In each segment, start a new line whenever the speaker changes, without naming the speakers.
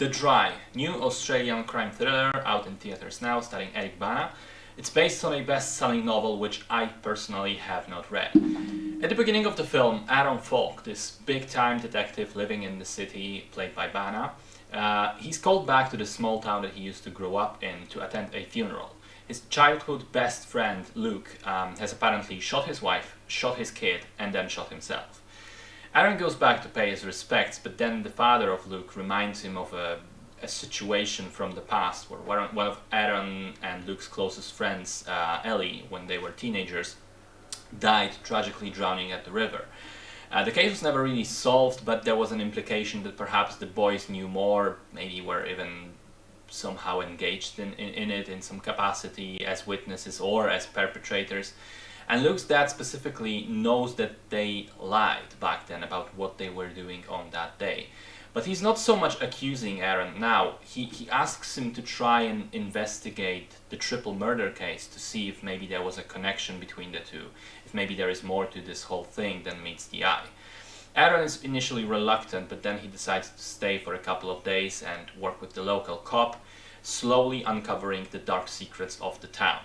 The Dry, new Australian crime thriller out in theaters now, starring Eric Bana. It's based on a best-selling novel which I personally have not read. At the beginning of the film, Falk, this big-time detective living in the city, played by Bana, he's called back to the small town that he used to grow up in to attend a funeral. His childhood best friend, Luke, has apparently shot his wife, shot his kid, and then shot himself. Aaron goes back to pay his respects, but then the father of Luke reminds him of a situation from the past where one of Aaron and Luke's closest friends, Ellie, when they were teenagers, died tragically drowning at the river. The case was never really solved, but there was an implication that perhaps the boys knew more, maybe were even somehow engaged in it in some capacity as witnesses or as perpetrators. And Luke's dad specifically knows that they lied back then about what they were doing on that day. But he's not so much accusing Aaron now. He asks him to try and investigate the triple murder case to see if maybe there was a connection between the two, if maybe there is more to this whole thing than meets the eye. Aaron is initially reluctant, but then he decides to stay for a couple of days and work with the local cop, slowly uncovering the dark secrets of the town.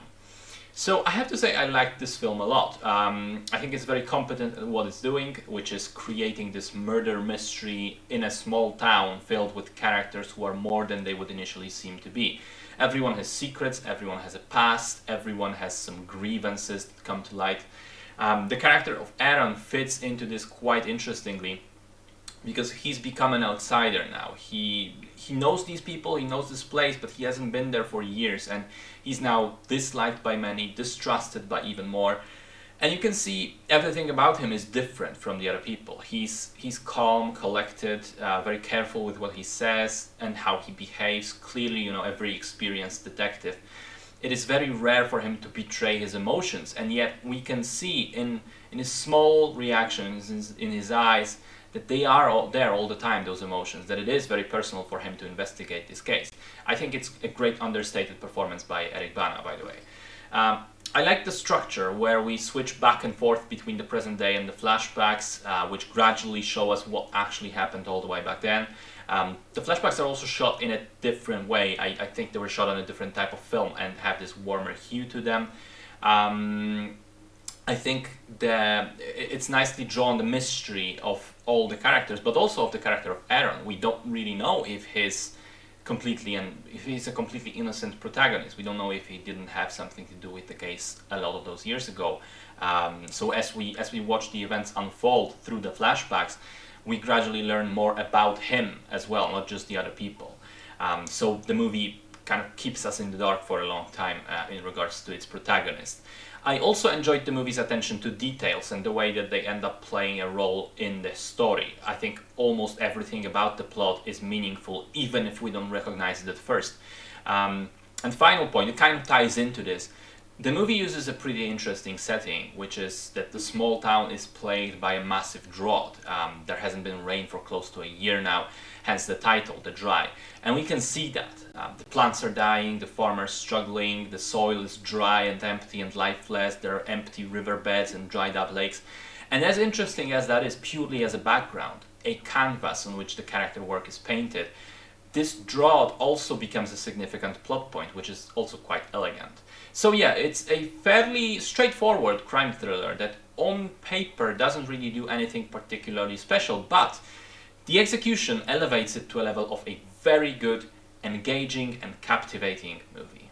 So I have to say I like this film a lot. I think it's very competent at what it's doing, which is creating this murder mystery in a small town filled with characters who are more than they would initially seem to be. Everyone has secrets, everyone has a past, everyone has some grievances that come to light. The character of Aaron fits into this quite interestingly because he's become an outsider now. He knows these people, he knows this place, but he hasn't been there for years, and he's now disliked by many, distrusted by even more. And you can see everything about him is different from the other people. He's calm, collected, very careful with what he says and how he behaves. Clearly, a very experienced detective. It is very rare for him to betray his emotions, and yet we can see in his small reactions, in his eyes, that they are all there all the time, those emotions, that it is very personal for him to investigate this case. I think it's a great understated performance by Eric Bana, by the way. I like the structure where we switch back and forth between the present day and the flashbacks, which gradually show us what actually happened all the way back then. The flashbacks are also shot in a different way. I think they were shot on a different type of film and have this warmer hue to them. I think it's nicely drawn, the mystery of all the characters, but also of the character of Aaron. We don't really know if he's a completely innocent protagonist. We don't know if he didn't have something to do with the case a lot of those years ago. So as we watch the events unfold through the flashbacks, we gradually learn more about him as well, not just the other people. So the movie kind of keeps us in the dark for a long time in regards to its protagonist. I also enjoyed the movie's attention to details and the way that they end up playing a role in the story. I think almost everything about the plot is meaningful, even if we don't recognize it at first. And final point, it kind of ties into this. The movie uses a pretty interesting setting, which is that the small town is plagued by a massive drought. There hasn't been rain for close to a year now, hence the title, The Dry. And we can see that. The plants are dying, the farmers struggling, the soil is dry and empty and lifeless, there are empty riverbeds and dried up lakes. And as interesting as that is purely as a background, a canvas on which the character work is painted, this drought also becomes a significant plot point, which is also quite elegant. So yeah, it's a fairly straightforward crime thriller that on paper doesn't really do anything particularly special, but the execution elevates it to a level of a very good, engaging and captivating movie.